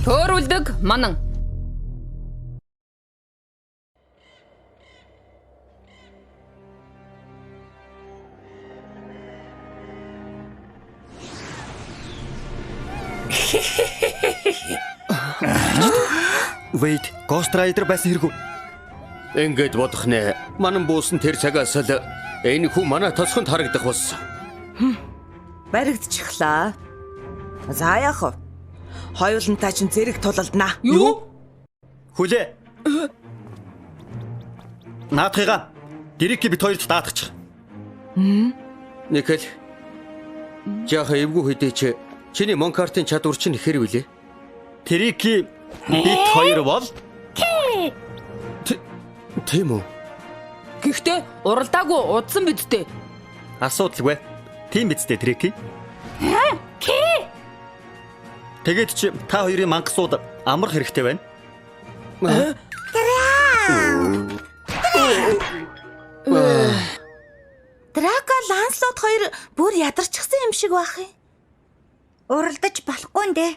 Хөөрүүлдэг манан. Wait, Ghost Rider байсан хэрэггүй. Ингээд бодох нэ. Манан буусан тэр цагаас л энэ хүн манай тосгонд харагдах болсон. Баригдчихлаа. За яах вэ? Хоёулантай чинь зэрэг тулалдана. Юу? Хүлээ. Наатхыга Дэрики бит хоёрт даатгачих. Никэл. Жааха эвгүй хэдий чи чиний Монкартын чадвар чинь ихэр үлээ. Дэрики бит хоёр бол Тийм үү? Гэхдээ уралдаагүй удсан бидтэй. асуудалгүй. Тийм биз дээ Дэрики. Тэгээд чи та хоёрын мангасууд амрах хэрэгтэй байна. Драка Ланслот хоёр бүр ядарчихсан юм шиг байх юм. Уралдаж болохгүй нэ.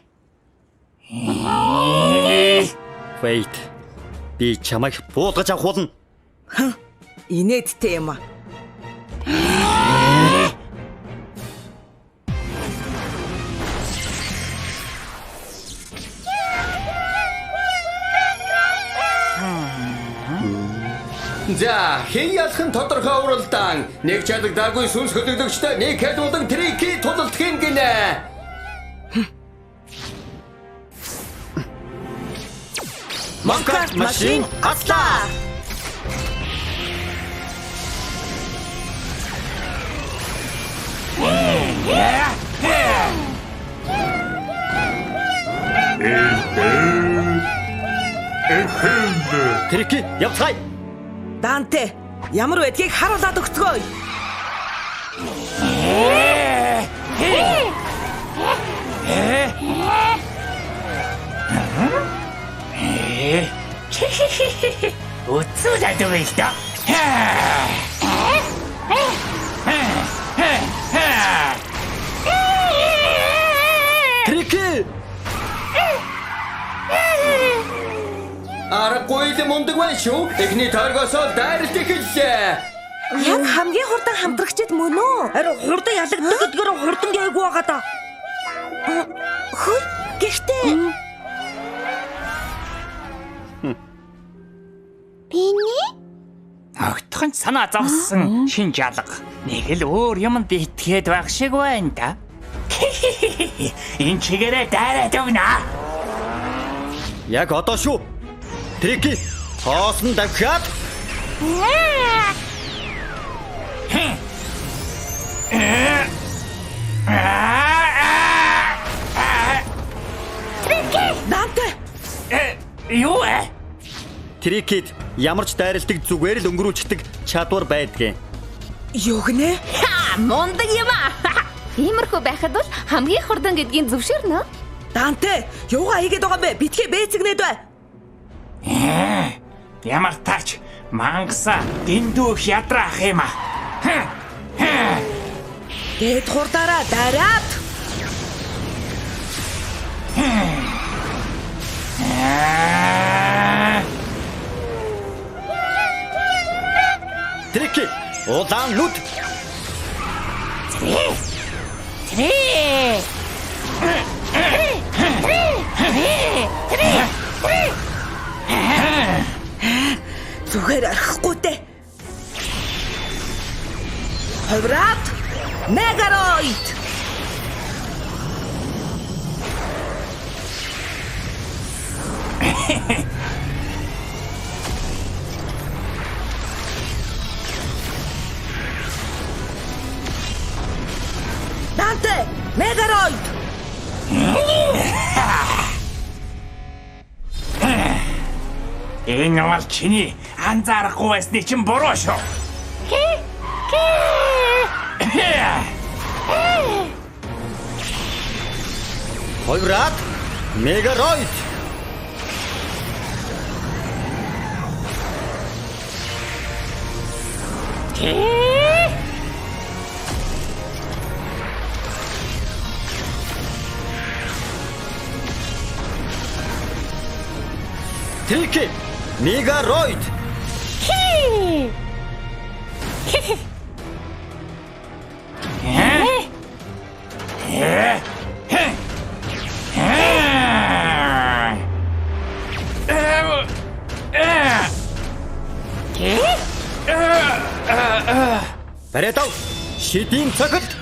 Wait. Би чамайг буулгаж авах болно. Инээдтэй юм аа. За, хэн ялхан тодорхой уралдаан. Нэг чадагдаагүй сүнс хөдөлгөгчтэй нэг хэлбэлэн Трики тулалдахын гинэ. Монкарт машин аслаа. Трики, явцгаая. Данте, ямар байдгийг харуулад өгцгөөе. Үцүүлээд өгье л доо. Трики! Аргагүй л мундаг байна шүү. Эхний тойргосоо дайралт эхэллээ. Яг хамгийн хурдан хамтрагчид мөн үү? Харин хурдан ялагддаг гэдгээр хурдан гээгүй байгаа да. Хөөе, гэртээ. Бини? Огтхон санаа зовсон шин жалга. Нэг л өөр юмд итгээд байх шиг байна да. Энэ чигээрээ дайраад өгнө. Яг одоо шүү. Трики, хоосон давхиад Данте, Юу ээ? Трикид ямар ч дайралтыг зүгээр л өнгөрүүлчихдэг чадвар байдгийн. юу гинэ? Мундаг юм аа. Иймэрхүү байхад бол хамгийн хурдан гэдгийг зөвшөөрнө. Данте, юугаа хийгээд байгаа бэ? Битгий бэцэгнээд бай. Ямар тач мангаса дэндүүх ядраах юм аа. Дээд хурдаараа дараад. Трики, улаан нүд. Зүгээр арахгүй дээ. Ховрат, Megaroid. Данте, Megaroid. Энэ бол чиний анзаарахгүй байсны чинь буруу шүү. Хойрат, Megaroid. Трики, Мегароид. Баретав, шидийн цагт.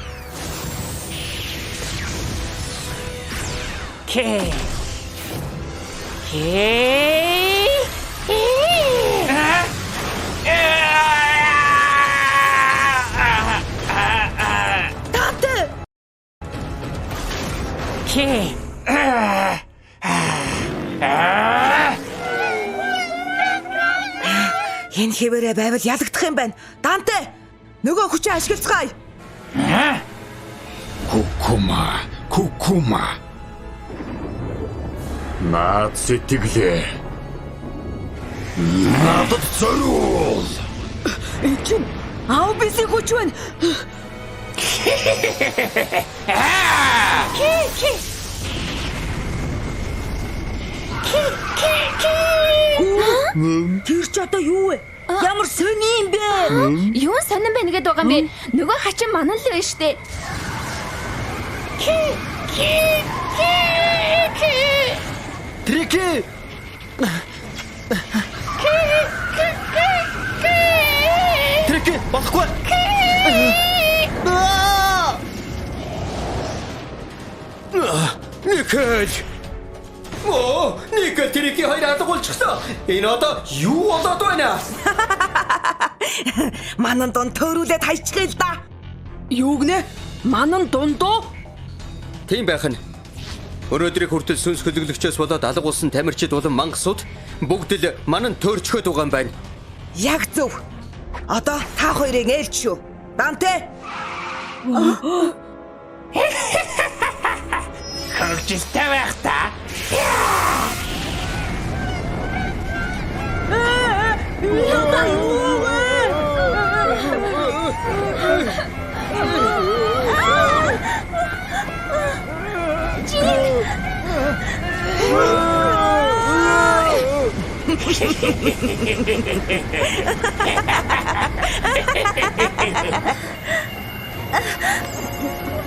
Энэ хэвээрээ байвал ялагдах юм байна. Данте, нөгөө хүчээ ашиглацгаая. Кукума. Наад сэтгэлээ. Надад зориул. Энэ чинь аав биси хүч байна. Тэр ч одоо юу вэ? Ямар сони юм бэ? Юу сонирн байна гэдэг байгаа юм бэ? Нөгөө хачин манан л байна штэ. Трики. Трики, болохгүй. Никэл. Никэл Трики хоёр алгуулчихсан. Энэ одоо юу болоод байна? Манан дон төрүүлээд хайчгаа л да. Юу гинэ? Манан дундуу? Тийм байх нь. Өнөөдрийг хүртэл сүнс хөлөглөгчөөс болоод алга болсон тамирчид болон мангасууд бүгд л манан төрчхөд байгаа юм байна. Яг зөв. Одоо та хоёрыг ээлж шүү. Данте. Хөржилтэй байх та.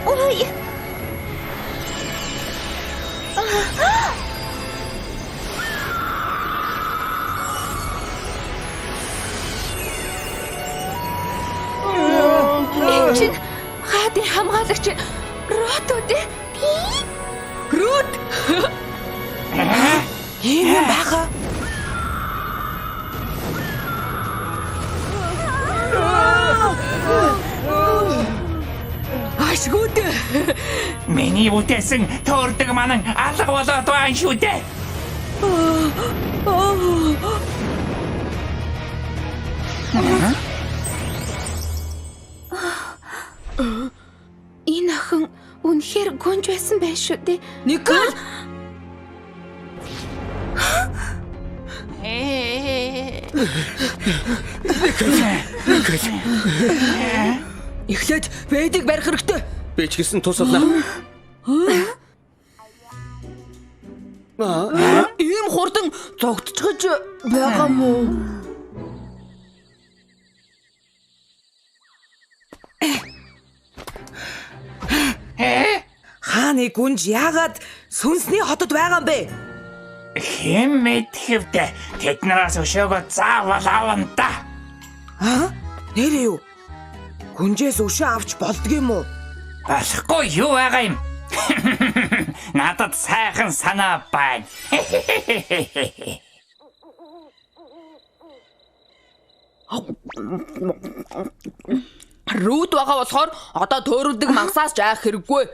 Ой. Энэ чинь хаадын хамгаалагч Рот үү? Рут. Энэ бага. Ашгүйд. Миний бүтээсэн төрдөг манан алга болоод байна шүү дээ. Энэ охин үнэхээр гүнж байсан байх шүү дээ. Никол. Эхлээд бэдэг барих хэрэгтэй. Би ч гэсэн тусална. Ийм хурдан зогтчихж байгаа мó? Хааны гүнж яагаад сүнсний хотод байгаа юм бэ? Хэм мэдхэвдэ тэднээс өшөөгөө заавал авна да. Нэр юу? Гүнжээс өшөө авч болдгийм үү? Болохгүй юу байгаа юм? Надад сайхан санаа байна. Рут байгаа болохоор одоо төөрөлдөг мангасаас жаах хэрэггүй.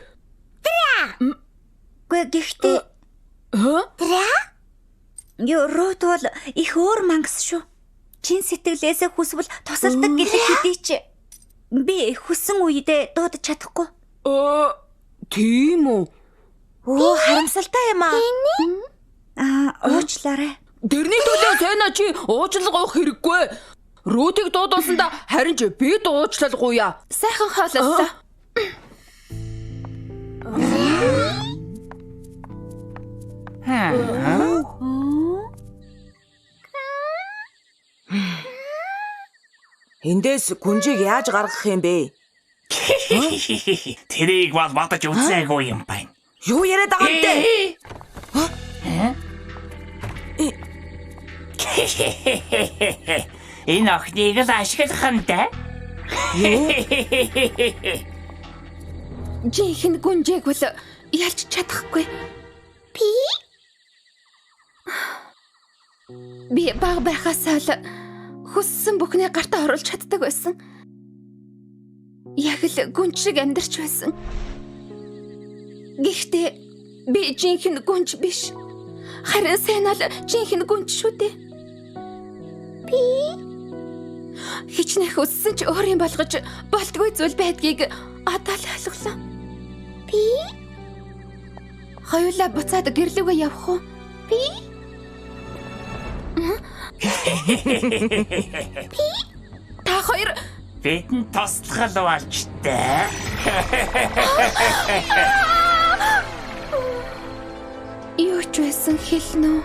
Гүй гэхдээ Рут бол их өөр мангас шүү. Чин сэтгэлээсээ хүсвэл тусалдаг гэдэг хэдий ч би хүссэн үедээ дуудаж чадахгүй. Тийм үү? Харамсалтай юм аа. Уучлаарай. Тэрний төлөө Сэна чи уучлал гоох хэрэггүй. Рутыг дуудуулсандаа харин ч би дуучлалгүйя. Сайхан хоололлоо. Эндээс гүнжийг яаж гаргах юм бэ? Тэрийг бол бодож үзээгүй юм байна. Юу яриад байгаа юм бэ? Энэ охиныг л ашиглах нь да. Жинхэнэ гүнжээг бол ялж чадахгүй. Би баг байхасаа л хүссэн бүхнээ гартаа оруулж чаддаг байсан. Яг л гүнж шиг амьдарч байсан. Гэхдээ би жинхэнэ гүнж биш. Харин сайн л жинхэнэ гүнж шүү дээ. Хичнээн хүссэн ч өөрийн болгож болтгүй зүйл байдгийг одоо л ойлголоо. Хоёулаа буцаад гэрлүүгээ явах уу? Та хоёр Бидэн тослохол болжтэй. юу ч байсан хэлнэ үү?